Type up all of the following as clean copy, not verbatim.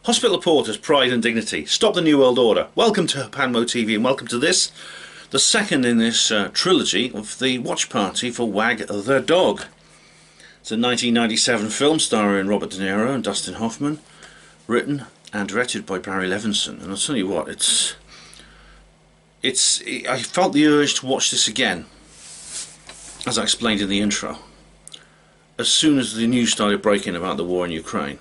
Hospital Porters, Pride and Dignity. Stop the New World Order. Welcome to Panmo TV and welcome to this, the second in this trilogy of the watch party for Wag the Dog. It's a 1997 film starring Robert De Niro and Dustin Hoffman, written and directed by Barry Levinson. And I'll tell you what, I felt the urge to watch this again, as I explained in the intro, as soon as the news started breaking about the war in Ukraine.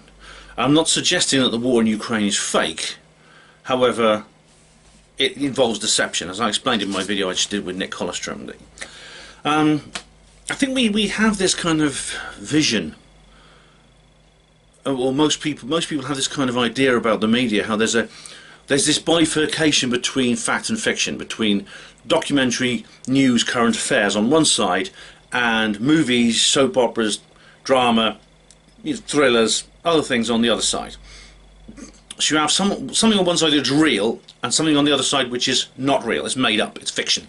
I'm not suggesting that the war in Ukraine is fake, however, it involves deception, as I explained in my video I just did with Nick Colostrom. I think we have this kind of vision, or most people have this kind of idea about the media, how there's this bifurcation between fact and fiction, between documentary, news, current affairs on one side, and movies, soap operas, drama, thrillers, other things on the other side. So you have something on one side that's real, and something on the other side which is not real. It's made up, it's fiction,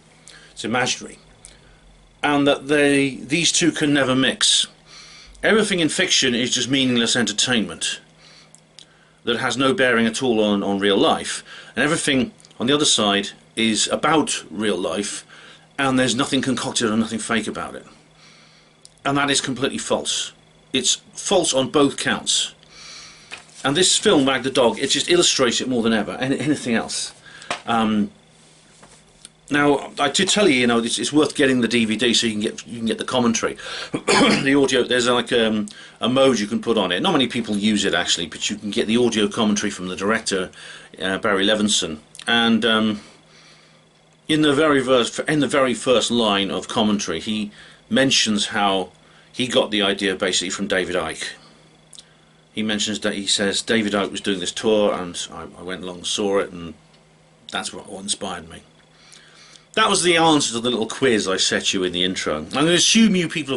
it's imaginary. And that these two can never mix. Everything in fiction is just meaningless entertainment that has no bearing at all on real life. And everything on the other side is about real life, and there's nothing concocted or nothing fake about it. And that is completely false. It's false on both counts. And this film, Wag the Dog, it just illustrates it more than ever, anything else. Now, I did tell you, it's worth getting the DVD so you can get the commentary, the audio. There's like a mode you can put on it. Not many people use it actually, but you can get the audio commentary from the director, Barry Levinson. And in the very first line of commentary, he mentions how he got the idea basically from David Icke. He mentions that he says David Icke was doing this tour, and I went along and saw it, and that's what inspired me. That was the answer to the little quiz I set you in the intro. I'm going to assume you people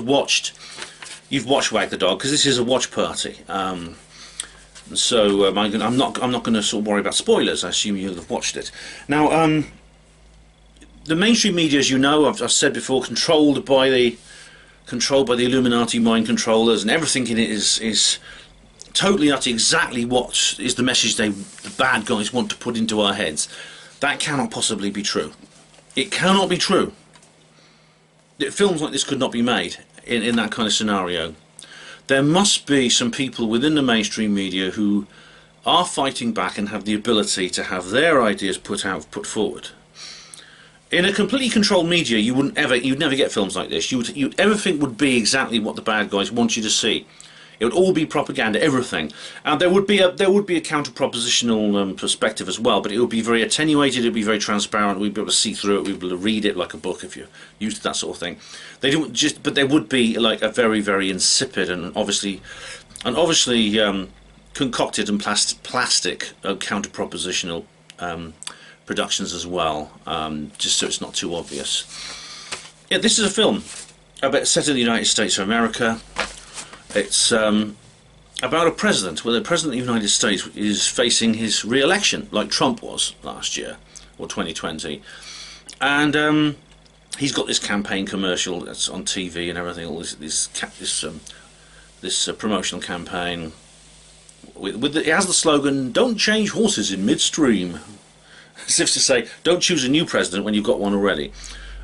you've watched Wag the Dog, because this is a watch party. So I'm not going to sort of worry about spoilers. I assume you'll have watched it. Now, the mainstream media, as you know, I've said before, controlled by the Illuminati mind controllers, and everything in it is totally utterly exactly what is the message the bad guys want to put into our heads. That cannot possibly be true. It cannot be true. Films like this could not be made in that kind of scenario. There must be some people within the mainstream media who are fighting back and have the ability to have their ideas put forward. In a completely controlled media, you'd never get films like this. Everything would be exactly what the bad guys want you to see. It would all be propaganda, everything. And there would be a counter-propositional perspective as well, but it would be very attenuated. It would be very transparent. We'd be able to see through it. We'd be able to read it like a book if you're used to that sort of thing. But there would be like a very, very insipid and obviously concocted and plastic counter-propositional productions as well, just so it's not too obvious. Yeah, this is a film set in the United States of America. It's about a president, where the President of the United States is facing his re-election, like Trump was last year, or 2020. And he's got this campaign commercial that's on TV and everything, all this promotional campaign. It has the slogan, "Don't change horses in midstream." As if to say, don't choose a new president when you've got one already.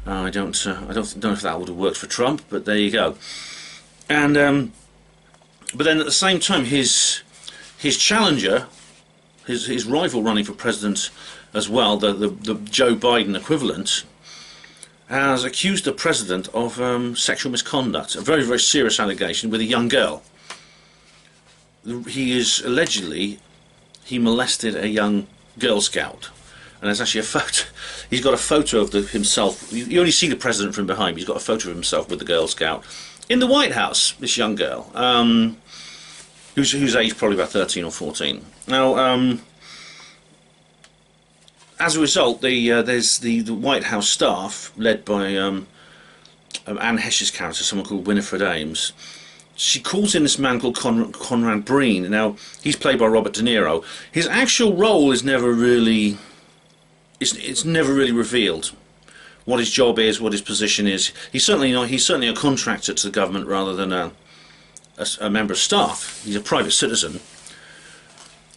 I don't know if that would have worked for Trump, but there you go. And but then at the same time, his challenger, his rival running for president as well, the Joe Biden equivalent, has accused the president of sexual misconduct, a very, very serious allegation with a young girl. He molested a young Girl Scout. And there's actually a photo. He's got a photo of himself. You only see the president from behind. He's got a photo of himself with the Girl Scout in the White House. This young girl, whose age probably about 13 or 14. Now, as a result, there's the White House staff, led by Anne Heche's character, someone called Winifred Ames. She calls in this man called Conrad Breen. Now, he's played by Robert De Niro. His actual role is never really. It's never really revealed what his job is, what his position is. He's certainly a contractor to the government rather than a member of staff. He's a private citizen.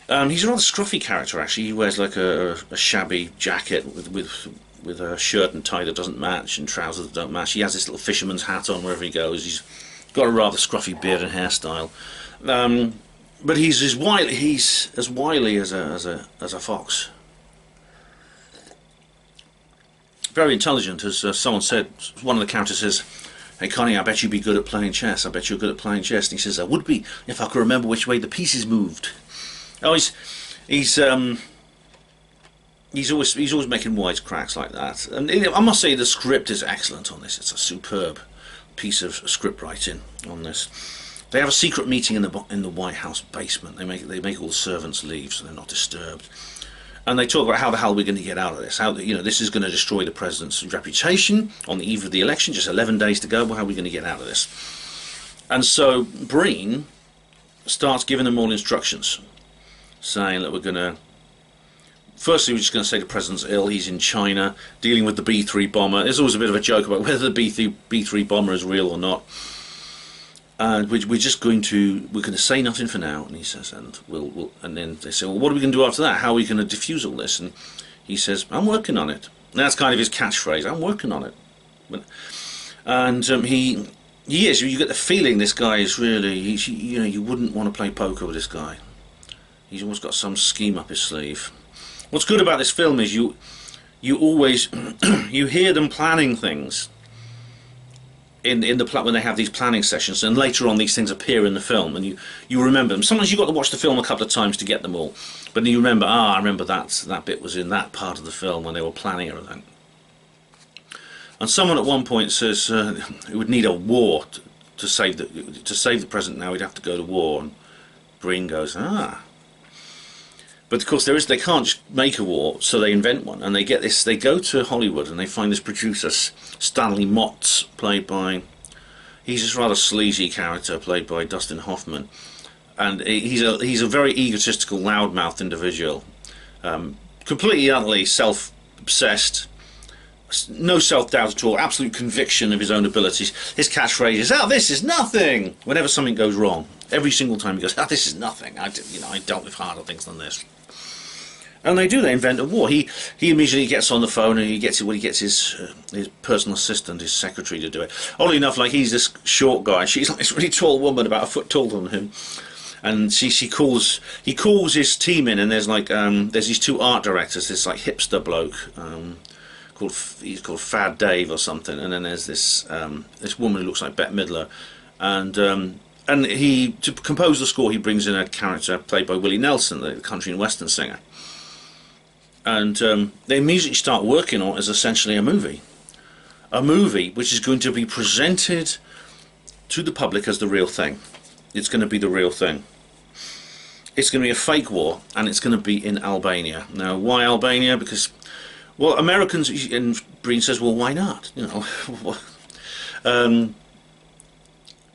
He's a rather scruffy character, actually. He wears like a shabby jacket with a shirt and tie that doesn't match and trousers that don't match. He has this little fisherman's hat on wherever he goes. He's got a rather scruffy beard and hairstyle. But he's as wily as a fox. Very intelligent, as someone said. One of the characters says, "Hey Connie, I bet you'd be good at playing chess. I bet you're good at playing chess." And he says, "I would be if I could remember which way the pieces moved." Oh, he's always making wise cracks like that. And I must say the script is excellent on this. It's a superb piece of script writing on this. They have a secret meeting in the White House basement. They make all the servants leave so they're not disturbed. And they talk about how the hell we're going to get out of this. How this is going to destroy the president's reputation on the eve of the election. Just 11 days to go. Well, how are we going to get out of this? And so Breen starts giving them all instructions, saying that we're going to. Firstly, we're just going to say the president's ill. He's in China dealing with the B-3 bomber. There's always a bit of a joke about whether the B-3 bomber is real or not. And we're going to say nothing for now. And he says, and and then they say, well, what are we going to do after that? How are we going to defuse all this? And he says, I'm working on it. And that's kind of his catchphrase. I'm working on it. And he is. You get the feeling this guy is really. You wouldn't want to play poker with this guy. He's always got some scheme up his sleeve. What's good about this film is you always you hear them planning things in the when they have these planning sessions, and later on these things appear in the film, and you remember them. Sometimes you've got to watch the film a couple of times to get them all, but then you remember, I remember that bit was in that part of the film when they were planning everything. And someone at one point says it would need a war to save the president. Now we'd have to go to war, and Breen goes, But of course they can't just make a war, so they invent one, and they go to Hollywood and they find this producer, Stanley Motz, he's this rather sleazy character played by Dustin Hoffman, and he's a very egotistical, loudmouthed individual, completely utterly self-obsessed, no self-doubt at all, absolute conviction of his own abilities. His catchphrase is, this is nothing, whenever something goes wrong. Every single time he goes, this is nothing, I dealt with harder things than this. And they invent a war. He immediately gets on the phone and he gets his personal assistant, his secretary, to do it. Oddly enough, he's this short guy, she's like this really tall woman, about a foot taller than him. And he calls his team in, and there's these two art directors, this hipster bloke, he's called Fad Dave or something, and then there's this woman who looks like Bette Midler, and to compose the score he brings in a character played by Willie Nelson, the country and western singer. And they immediately start working on it as essentially a movie which is going to be presented to the public as the real thing. It's going to be the real thing. It's going to be a fake war, and it's going to be in Albania. Now, why Albania? Because, well, Americans, and Breen says, well, why not?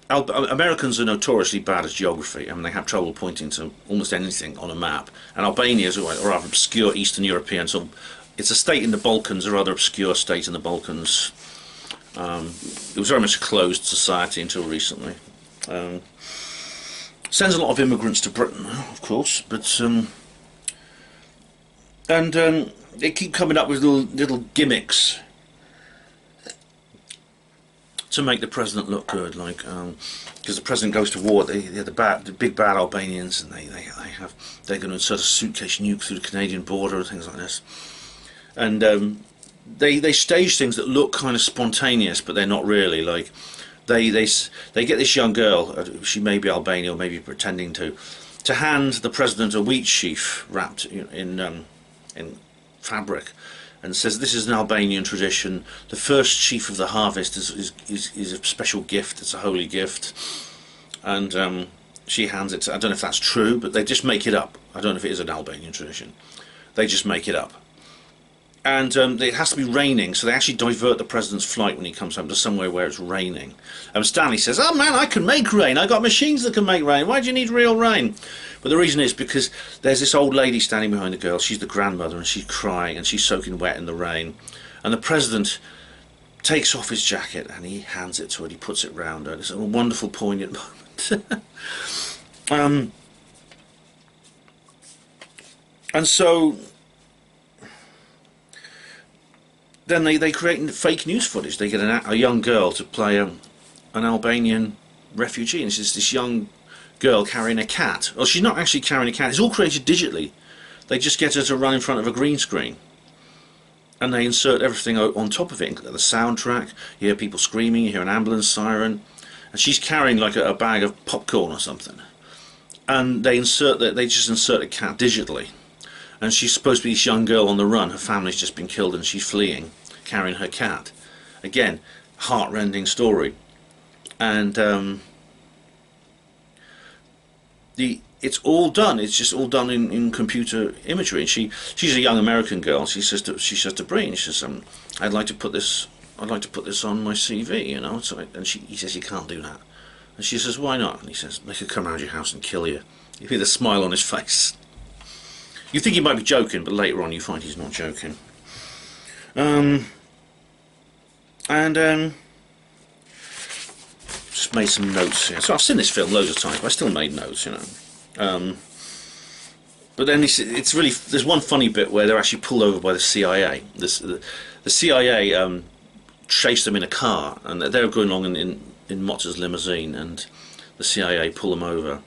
Americans are notoriously bad at geography. I mean, they have trouble pointing to almost anything on a map. And Albania is a rather obscure Eastern European, so it's a state in the Balkans, a rather obscure state in the Balkans. It was very much a closed society until recently. Sends a lot of immigrants to Britain, of course, but they keep coming up with little gimmicks to make the president look good, because the president goes to war. They're the big bad Albanians, and they're going to insert a suitcase nuke through the Canadian border and things like this. And they stage things that look kind of spontaneous, but they're not really. They get this young girl, she may be Albanian or maybe pretending to hand the president a wheat sheaf wrapped in fabric, and says this is an Albanian tradition. The first sheaf of the harvest is a special gift. It's a holy gift, and she hands it to, I don't know if that's true, but they just make it up. I don't know if it is an Albanian tradition. They just make it up. And it has to be raining, so they actually divert the president's flight when he comes home to somewhere where it's raining. And Stanley says, oh man, I can make rain. I got machines that can make rain. Why do you need real rain? But the reason is because there's this old lady standing behind the girl. She's the grandmother, and she's crying, and she's soaking wet in the rain. And the president takes off his jacket, and he hands it to her, and he puts it round her. It's a wonderful, poignant moment. And so then they create fake news footage. They get a young girl to play an Albanian refugee, and it's just this young girl carrying a cat. Well, she's not actually carrying a cat. It's all created digitally. They just get her to run in front of a green screen, and they insert everything on top of it. The soundtrack, you hear people screaming, you hear an ambulance siren, and she's carrying like a bag of popcorn or something. And they just insert a cat digitally, and she's supposed to be this young girl on the run. Her family's just been killed, and she's fleeing, carrying her cat. Again, heart-rending story. And it's all done. It's just all done in computer imagery. And she's a young American girl. She says to Breen, she says, I'd like to put this on my CV, you know. So he says, you can't do that. And she says, why not? And he says, they could come around your house and kill you. You hear the smile on his face. You think he might be joking, but later on you find he's not joking. Just made some notes here. So I've seen this film loads of times, but I still made notes, you know. But then it's really, there's one funny bit where they're actually pulled over by the CIA. The CIA chase them in a car, and they're going along in Motta's limousine, and the CIA pull them over.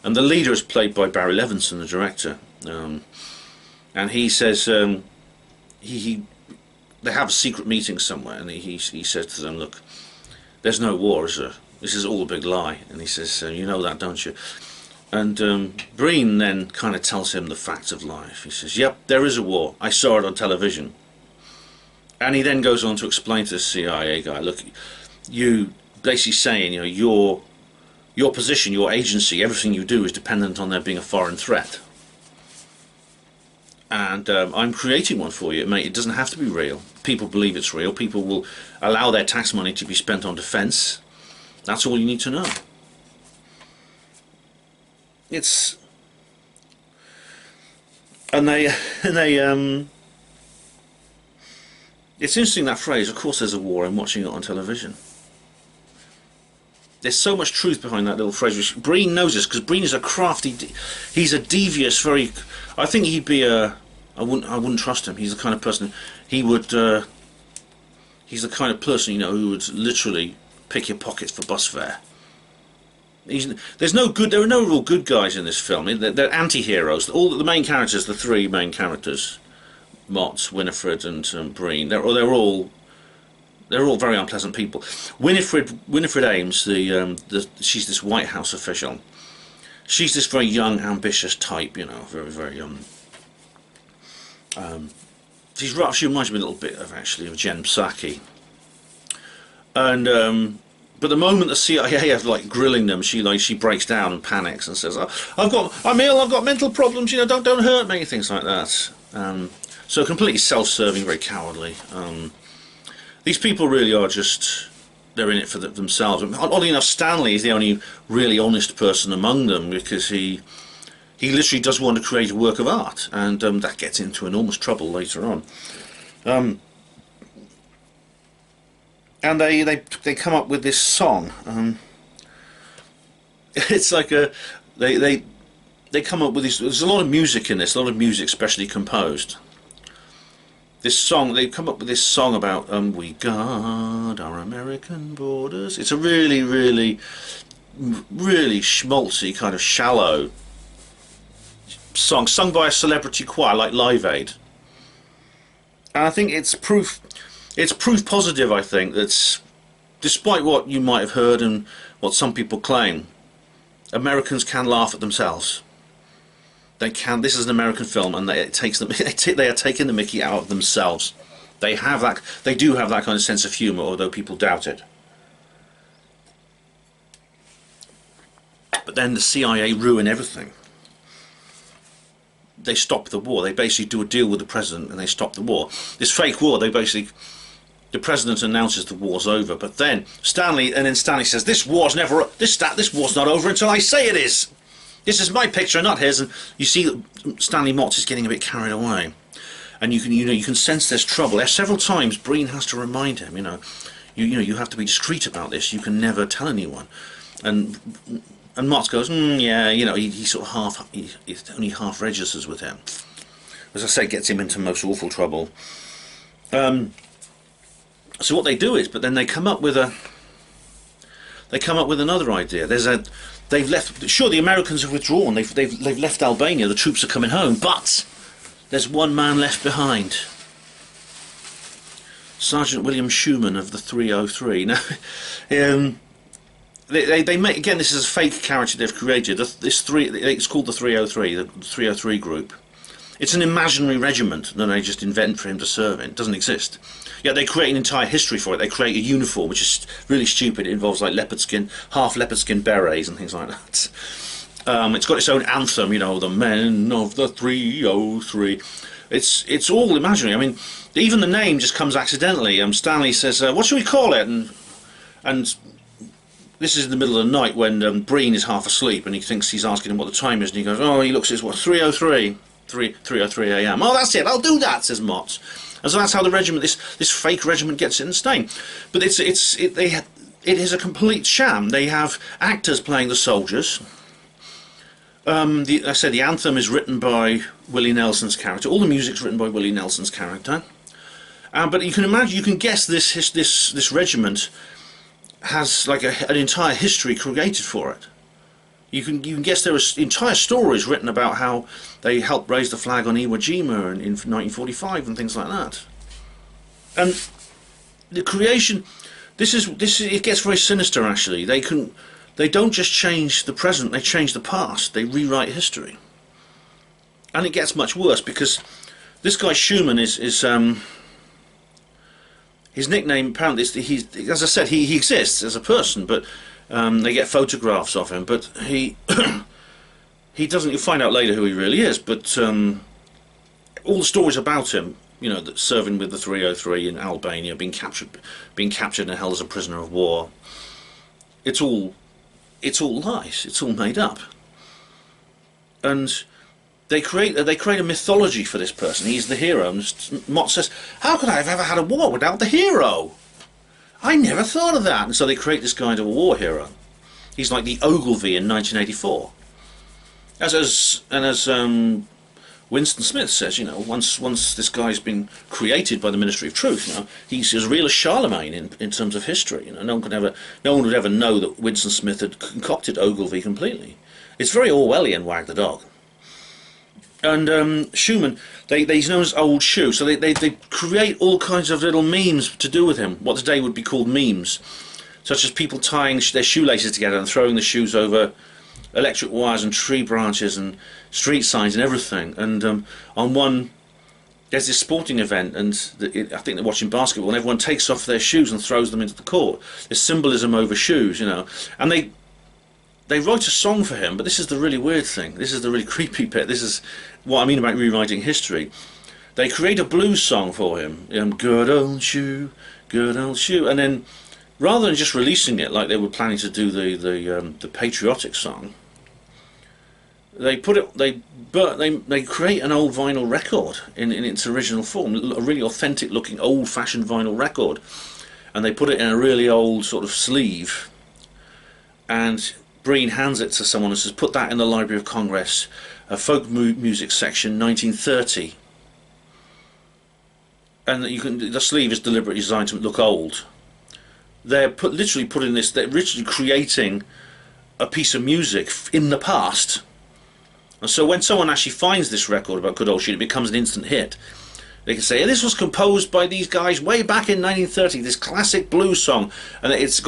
And the leader is played by Barry Levinson, the director. And he says they have a secret meeting somewhere, and he says to them, look, there's no war, is there? This is all a big lie. And he says, you know that, don't you? And Breen then kind of tells him the facts of life. He says, yep, there is a war. I saw it on television. And he then goes on to explain to the CIA guy, look, you basically saying, you know, your position, your agency, everything you do is dependent on there being a foreign threat. And I'm creating one for you, mate. It doesn't have to be real. People believe it's real. People will allow their tax money to be spent on defence. That's all you need to know. It's... And they it's interesting, that phrase, of course there's a war, I'm watching it on television. There's so much truth behind that little phrase, which Breen knows this, because Breen is a crafty, he's a devious, very, I think he'd be a, I wouldn't trust him. He's the kind of person, he's the kind of person, you know, who would literally pick your pockets for bus fare. There are no real good guys in this film. They're anti-heroes. All the main characters, the three main characters, Mott, Winifred, and Breen, they're all very unpleasant people. Winifred Ames, she's this White House official. She's this very young, ambitious type, you know, very, very she reminds me a little bit of Jen Psaki. And but the moment the CIA have like grilling them, she breaks down and panics and says, I'm ill, I've got mental problems, you know, don't hurt me, things like that. So completely self-serving, very cowardly. These people really are just, they're in it for themselves. Oddly enough, Stanley is the only really honest person among them, because he literally does want to create a work of art, and that gets into enormous trouble later on. And they come up with this song. It's like they come up with this. There's a lot of music in this, a lot of music specially composed. This song, they come up with this song about we guard our American borders. It's a really, really, really schmaltzy, kind of shallow song, sung by a celebrity choir like Live Aid. And I think it's proof positive, I think, that despite what you might have heard and what some people claim, Americans can laugh at themselves. They can. This is an American film, and they are taking the mickey out of themselves. They do have that kind of sense of humour, although people doubt it. But then the CIA ruin everything. They stop the war. They basically do a deal with the president, and they stop the war. This fake war, the president announces the war's over, but then Stanley says, this war's not over until I say it is. This is my picture, not his. And you see that Stanley Mott is getting a bit carried away, and you can sense there's trouble. Several times Breen has to remind him, you have to be discreet about this. You can never tell anyone. And Mott goes, yeah, he sort of he only half registers with him. as I say, gets him into most awful trouble. So what they do is, but then they come up with another idea. They've left. Sure, the Americans have withdrawn. They've left Albania. The troops are coming home, but there's one man left behind. Sergeant William Schumann of the 303. Now, they make, again, this is a fake character they've created. It's called the 303, the 303 group. It's an imaginary regiment that they just invent for him to serve in. It doesn't exist. Yet they create an entire history for it. They create a uniform, which is really stupid. It involves like half leopard skin berets and things like that. It's got its own anthem, you know, the men of the 303. It's all imaginary. I mean, even the name just comes accidentally. Stanley says, "What should we call it?" And this is in the middle of the night when Breen is half asleep and he thinks he's asking him what the time is, and he goes, "Oh," he looks at his watch, 3:03, 3:03 a.m. "Oh, that's it. I'll do that," says Mott. And so that's how the regiment, this fake regiment, gets it in Spain. But it is a complete sham. They have actors playing the soldiers. I said the anthem is written by Willie Nelson's character. All the music's written by Willie Nelson's character. But you can imagine, you can guess this regiment has like an entire history created for it. You can guess there are entire stories written about how they helped raise the flag on Iwo Jima in 1945 and things like that. And the creation, it gets very sinister actually. They don't just change the present, they change the past. They rewrite history. And it gets much worse because this guy Schumann is his nickname apparently is, as I said, he exists as a person, but they get photographs of him, but he doesn't. You'll find out later who he really is. But all the stories about him, you know, that serving with the 303 in Albania, being captured and held as a prisoner of war. It's all lies. It's all made up. And they create a mythology for this person. He's the hero. And Mott says, "How could I have ever had a war without the hero? I never thought of that." And so they create this kind of a war hero. He's like the Ogilvy in 1984. As Winston Smith says, you know, once this guy's been created by the Ministry of Truth, you know, he's as real as Charlemagne in terms of history. You know, no one would ever know that Winston Smith had concocted Ogilvy completely. It's very Orwellian, Wag the Dog. And Schumann, he's known as Old Shoe, so they create all kinds of little memes to do with him, what today would be called memes, such as people tying their shoelaces together and throwing the shoes over electric wires and tree branches and street signs and everything. And on one, there's this sporting event, and I think they're watching basketball, and everyone takes off their shoes and throws them into the court. There's symbolism over shoes, you know, and they write a song for him, but this is the really weird thing. This is the really creepy bit. This is what I mean about rewriting history. They create a blues song for him. Good old shoe, and then rather than just releasing it like they were planning to do the patriotic song, they create an old vinyl record in its original form, a really authentic looking old-fashioned vinyl record, and they put it in a really old sort of sleeve, and Breen hands it to someone and says, "Put that in the Library of Congress, folk music section, 1930." And the sleeve is deliberately designed to look old. They're literally creating a piece of music in the past. And so when someone actually finds this record about Good Old Shoe, it becomes an instant hit. They can say, "This was composed by these guys way back in 1930, this classic blues song," and it's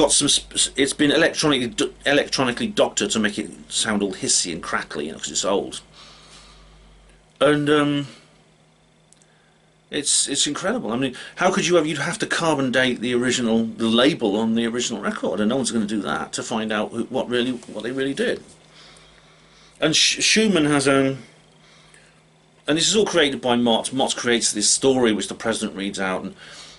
been electronically doctored to make it sound all hissy and crackly, you know, because it's old. And it's incredible. I mean, how could you'd have to carbon date the label on the original record, and no one's going to do that to find out what they really did. And Schumann has and this is all created by Mott. Mott creates this story which the president reads out, and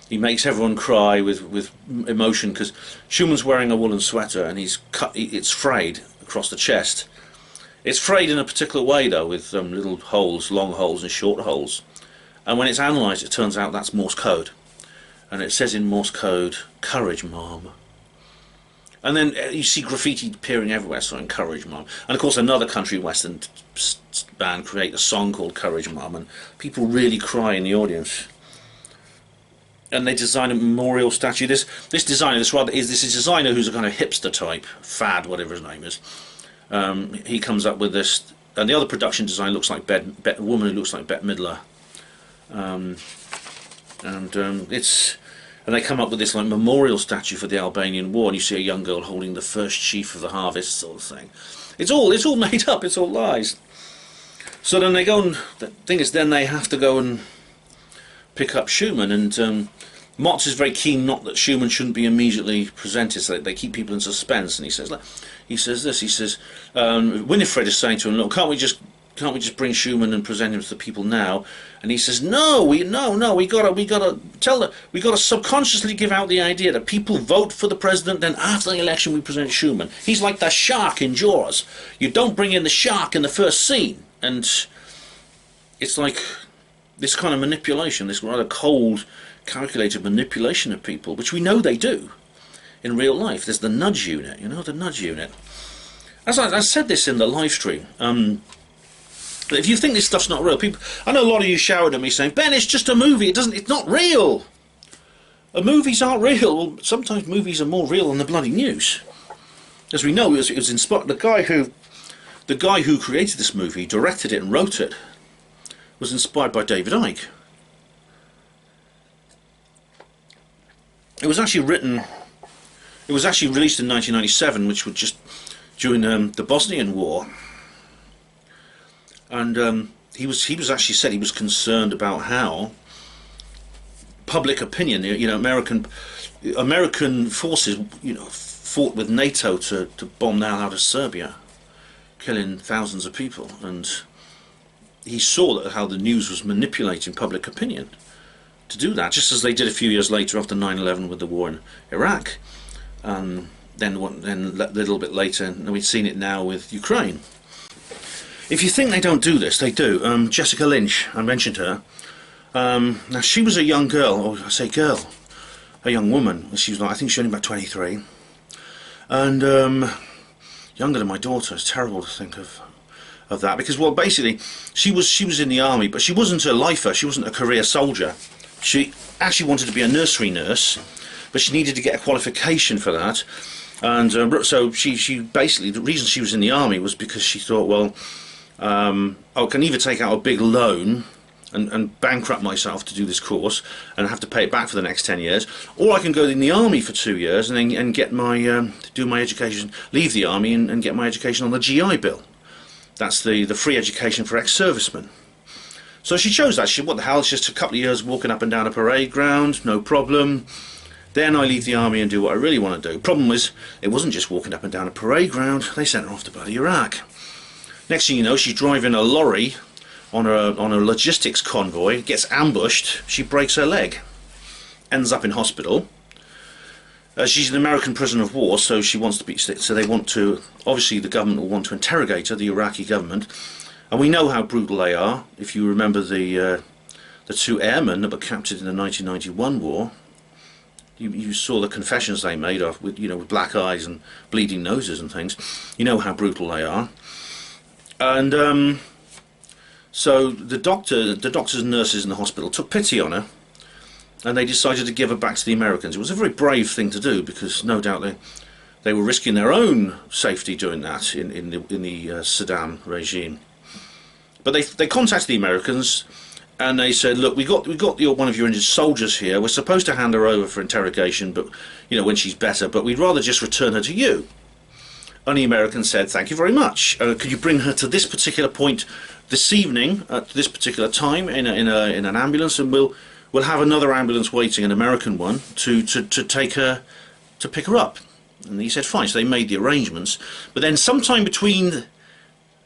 he makes everyone cry with emotion because Schumann's wearing a woolen sweater and it's frayed across the chest. It's frayed in a particular way though, with little holes, long holes and short holes. And when it's analysed, it turns out that's Morse code. And it says in Morse code, "Courage, Mom." And then you see graffiti appearing everywhere, so Encourage Mum. And of course another country western band create a song called Courage Mum, and people really cry in the audience. And they design a memorial statue. This designer, this is a designer who's a kind of hipster type, Fad, whatever his name is. He comes up with this, and the other production design looks like a woman who looks like Bette Midler. And they come up with this like memorial statue for the Albanian War, and you see a young girl holding the first sheaf of the harvest, sort of thing. It's all made up. It's all lies. So then they go, and the thing is, then they have to go and pick up Schumann, and Motz is very keen not that Schumann shouldn't be immediately presented, so they keep people in suspense. And he says Winifred is saying to him, look, can't we just bring Schumann and present him to the people now? And he says, no, we gotta subconsciously give out the idea that people vote for the president, then after the election we present Schumann. He's like the shark in Jaws. You don't bring in the shark in the first scene. And it's like this kind of manipulation, this rather cold, calculated manipulation of people, which we know they do in real life. There's the nudge unit, the nudge unit. As I said this in the live stream, if you think this stuff's not real, I know a lot of you showered at me saying, Ben, it's just a movie, it's not real. Movies aren't real. Well, sometimes movies are more real than the bloody news. As we know, it was inspired. The guy who created this movie, directed it and wrote it, was inspired by David Icke. It was actually released in 1997, which was just during the Bosnian War. And he was actually said he was concerned about how public opinion, American forces, fought with NATO to bomb the hell out of Serbia, killing thousands of people, and he saw how the news was manipulating public opinion to do that, just as they did a few years later after 9/11 with the war in Iraq, then a little bit later, and we've seen it now with Ukraine. If you think they don't do this, they do. Jessica Lynch, I mentioned her. Now she was a young girl, or I say girl, a young woman. She was I think she was only about 23, and younger than my daughter. It's terrible to think of that, because well, basically, she was in the army, but she wasn't a lifer. She wasn't a career soldier. She actually wanted to be a nursery nurse, but she needed to get a qualification for that, and so she basically, the reason she was in the army was because she thought, well, I can either take out a big loan and bankrupt myself to do this course and have to pay it back for the next 10 years, or I can go in the army for 2 years and then get my do my education, leave the army and get my education on the GI Bill. That's the free education for ex-servicemen. So she chose that. What the hell, it's just a couple of years walking up and down a parade ground, no problem. Then I leave the army and do what I really want to do. Problem was, it wasn't just walking up and down a parade ground. They sent her off to bloody Iraq. Next thing you know, she's driving a lorry on a logistics convoy, gets ambushed, she breaks her leg, ends up in hospital. She's an American prisoner of war, so she wants to be. So they want to. Obviously, the government will want to interrogate her, the Iraqi government, and we know how brutal they are. If you remember the 2 airmen that were captured in the 1991 war, you saw the confessions they made off with with black eyes and bleeding noses and things. You know how brutal they are. And so the doctors and nurses in the hospital took pity on her, and they decided to give her back to the Americans. It was a very brave thing to do, because no doubt they were risking their own safety doing that in the Saddam regime. But they contacted the Americans, and they said, look, we got one of your injured soldiers here. We're supposed to hand her over for interrogation, but when she's better. But we'd rather just return her to you. And the Americans said, thank you very much. Could you bring her to this particular point this evening at this particular time in an ambulance, and we'll have another ambulance waiting, an American one, to take her, to pick her up. And he said fine. So they made the arrangements. But then sometime between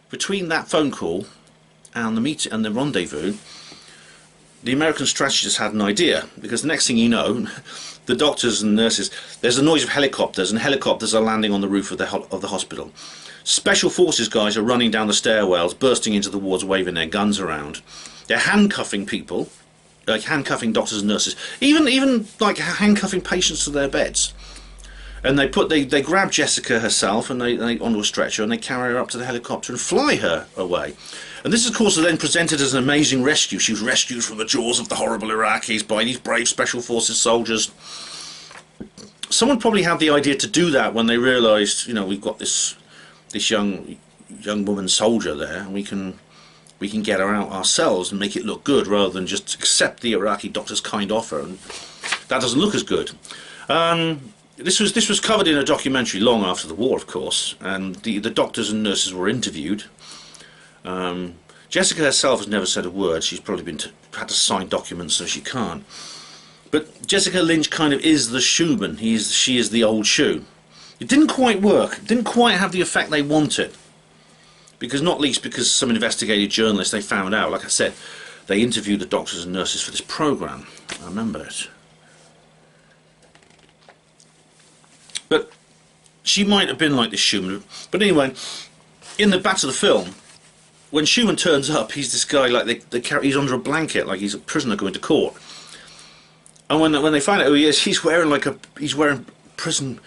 that phone call and the meet and the rendezvous, the American strategist had an idea, because the next thing you know, the doctors and nurses, there's a noise of helicopters, and helicopters are landing on the roof of the hospital. Special forces guys are running down the stairwells, bursting into the wards, waving their guns around. They're handcuffing people, like handcuffing doctors and nurses, even like handcuffing patients to their beds. And they grab Jessica herself and they onto a stretcher and they carry her up to the helicopter and fly her away. And this, of course, is then presented as an amazing rescue. She was rescued from the jaws of the horrible Iraqis by these brave Special Forces soldiers. Someone probably had the idea to do that when they realised, you know, we've got this young woman soldier there, and we can get her out ourselves and make it look good rather than just accept the Iraqi doctor's kind offer, and that doesn't look as good. This was covered in a documentary long after the war, of course, and the doctors and nurses were interviewed. Jessica herself has never said a word. She's probably had to sign documents, so she can't. But Jessica Lynch kind of is the Schumann. She is the old shoe. It didn't quite work. It didn't quite have the effect they wanted. Because, not least because some investigative journalists, they found out, like I said, they interviewed the doctors and nurses for this programme. I remember it. But she might have been like this Schumann. But anyway, in the back of the film, when Schumann turns up, he's this guy like he's under a blanket, like he's a prisoner going to court. And when they find out who he is, he's wearing prison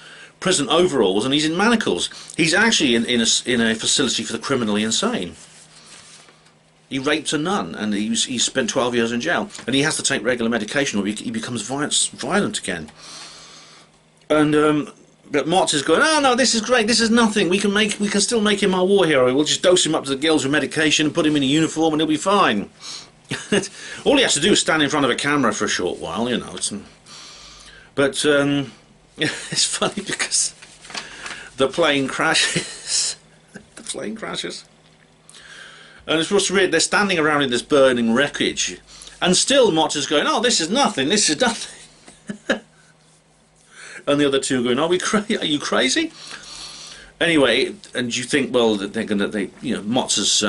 overalls and he's in manacles. He's actually in a facility for the criminally insane. He raped a nun and he spent 12 years in jail, and he has to take regular medication or he becomes violent again. And but Motz is going, oh no, this is great, this is nothing, we can still make him our war hero, we'll just dose him up to the gills with medication and put him in a uniform and he'll be fine. All he has to do is stand in front of a camera for a short while, you know. But it's funny because the plane crashes. The plane crashes. And it's supposed to read, they're standing around in this burning wreckage, and still Motz is going, oh, this is nothing, this is nothing. And the other two going, are you crazy? Anyway, and you think, well, that Motz is,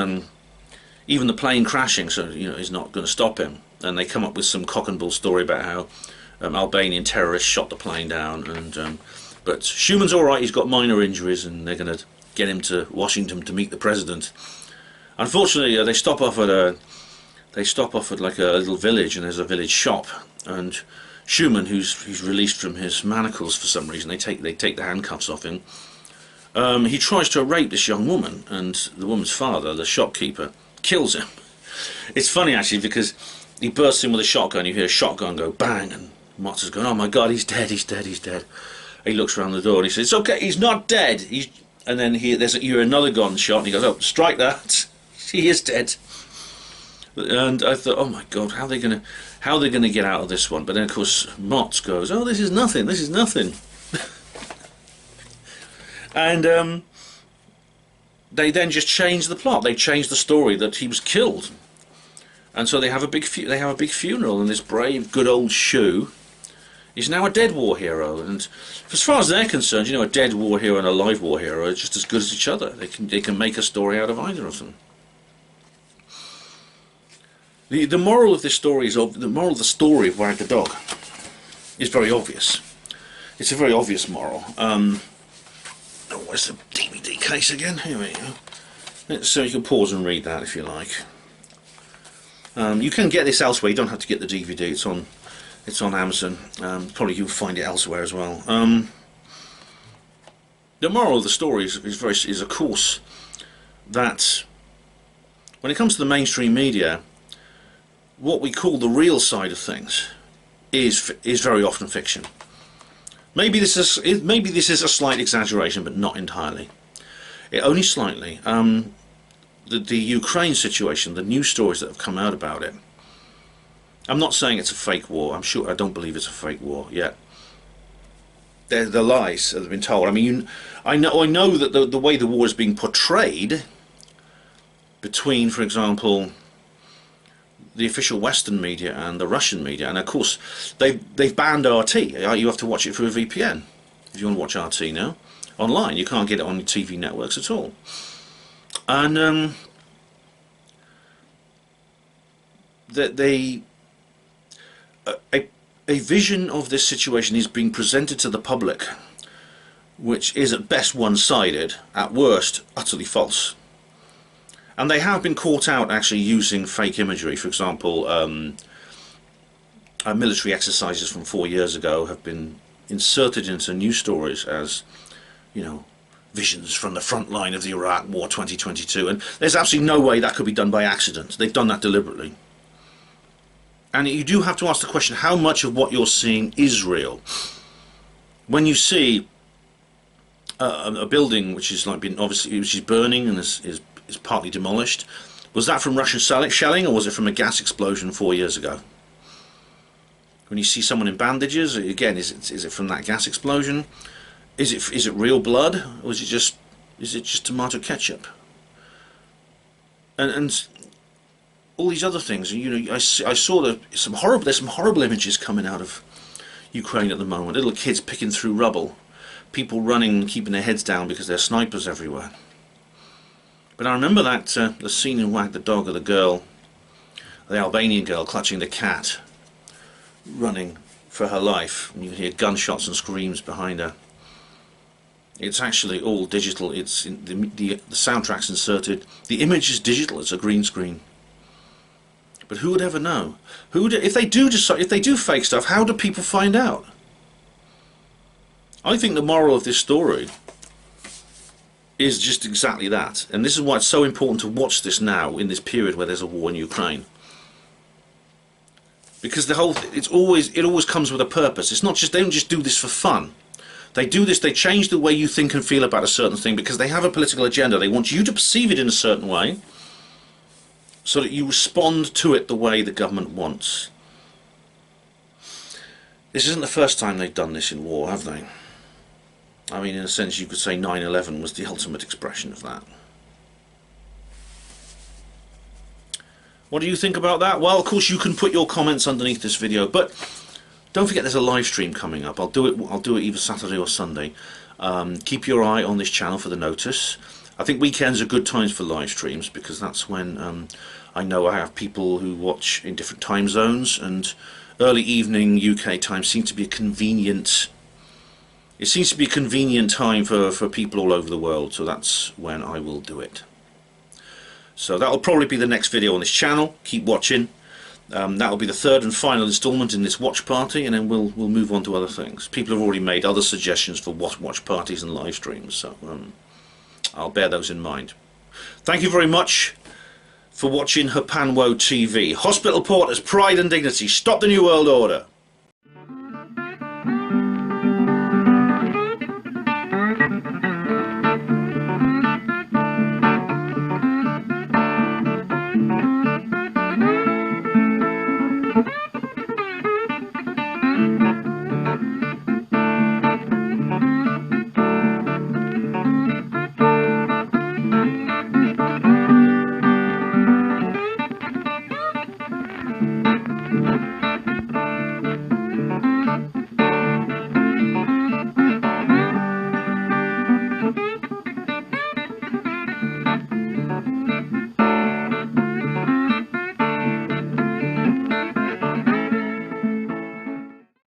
even the plane crashing, so, you know, is not going to stop him. And they come up with some cock and bull story about how Albanian terrorists shot the plane down, and but Schumann's all right. He's got minor injuries, and they're going to get him to Washington to meet the president. Unfortunately, they stop off at like a little village, and there's a village shop, and Schumann, who's released from his manacles for some reason, they take the handcuffs off him. He tries to rape this young woman, and the woman's father, the shopkeeper, kills him. It's funny actually because he bursts in with a shotgun. You hear a shotgun go bang, and Motz is going, "Oh my God, he's dead! He's dead! He's dead!" He looks around the door and he says, "It's okay, he's not dead." And then you hear another gunshot, and he goes, "Oh, strike that! He is dead." And I thought, "Oh my God, how are they gonna get out of this one?" But then of course Motz goes, "Oh, this is nothing. This is nothing." And they then just change the plot. They change the story that he was killed, and so they have a big funeral, and this brave, good old Shu is now a dead war hero. And as far as they're concerned, you know, a dead war hero and a live war hero are just as good as each other. They can make a story out of either of them. The moral of this story the moral of the story of Wag the Dog is very obvious. It's a very obvious moral. Oh, where's the DVD case again? Here we go. So you can pause and read that if you like. You can get this elsewhere. You don't have to get the DVD. It's on Amazon. Probably you'll find it elsewhere as well. The moral of the story is of course that when it comes to the mainstream media, what we call the real side of things is very often fiction. Maybe this is a slight exaggeration, but not entirely. Only slightly. The Ukraine situation, the news stories that have come out about it. I'm not saying it's a fake war. I don't believe it's a fake war yet. They're the lies that have been told. I mean, I know that the way the war is being portrayed between, for example, the official Western media and the Russian media, and of course they've banned RT. You have to watch it through a VPN if you want to watch RT now online. You can't get it on TV networks at all. And a vision of this situation is being presented to the public, which is at best one-sided, at worst utterly false. And they have been caught out actually using fake imagery. For example, military exercises from 4 years ago have been inserted into news stories as, you know, visions from the front line of the Iraq War 2022, and there's absolutely no way that could be done by accident. They've done that deliberately. And you do have to ask the question, how much of what you're seeing is real? When you see a building which is like been obviously which is burning and is partly demolished, was that from Russian shelling, or was it from a gas explosion 4 years ago? When you see someone in bandages, again, is it from that gas explosion? Is it real blood, or is it just tomato ketchup? And all these other things. You know, I saw there's some horrible images coming out of Ukraine at the moment. Little kids picking through rubble, people running, keeping their heads down because there's snipers everywhere. But I remember that the scene in Wag the Dog of the girl, the Albanian girl clutching the cat, running for her life, and you hear gunshots and screams behind her. It's actually all digital. It's in the soundtrack's inserted. The image is digital. It's a green screen. But who would ever know? If they do fake stuff, how do people find out? I think the moral of this story is just exactly that, and this is why it's so important to watch this now in this period where there's a war in Ukraine. Because it always comes with a purpose. It's not just, they don't just do this for fun. They do this, they change the way you think and feel about a certain thing because they have a political agenda. They want you to perceive it in a certain way so that you respond to it the way the government wants. This isn't the first time they've done this in war, have they? I mean, in a sense, you could say 9/11 was the ultimate expression of that. What do you think about that? Well, of course, you can put your comments underneath this video, but don't forget there's a live stream coming up. I'll do it either Saturday or Sunday. Keep your eye on this channel for the notice. I think weekends are good times for live streams because that's when I know I have people who watch in different time zones, and early evening UK time seems to be a convenient. It seems to be a convenient time for people all over the world, so that's when I will do it. So that will probably be the next video on this channel. Keep watching. That will be the third and final installment in this watch party, and then we'll move on to other things. People have already made other suggestions for watch parties and live streams, so I'll bear those in mind. Thank you very much for watching Hapanwo TV. Hospital Porters, Pride and Dignity. Stop the New World Order.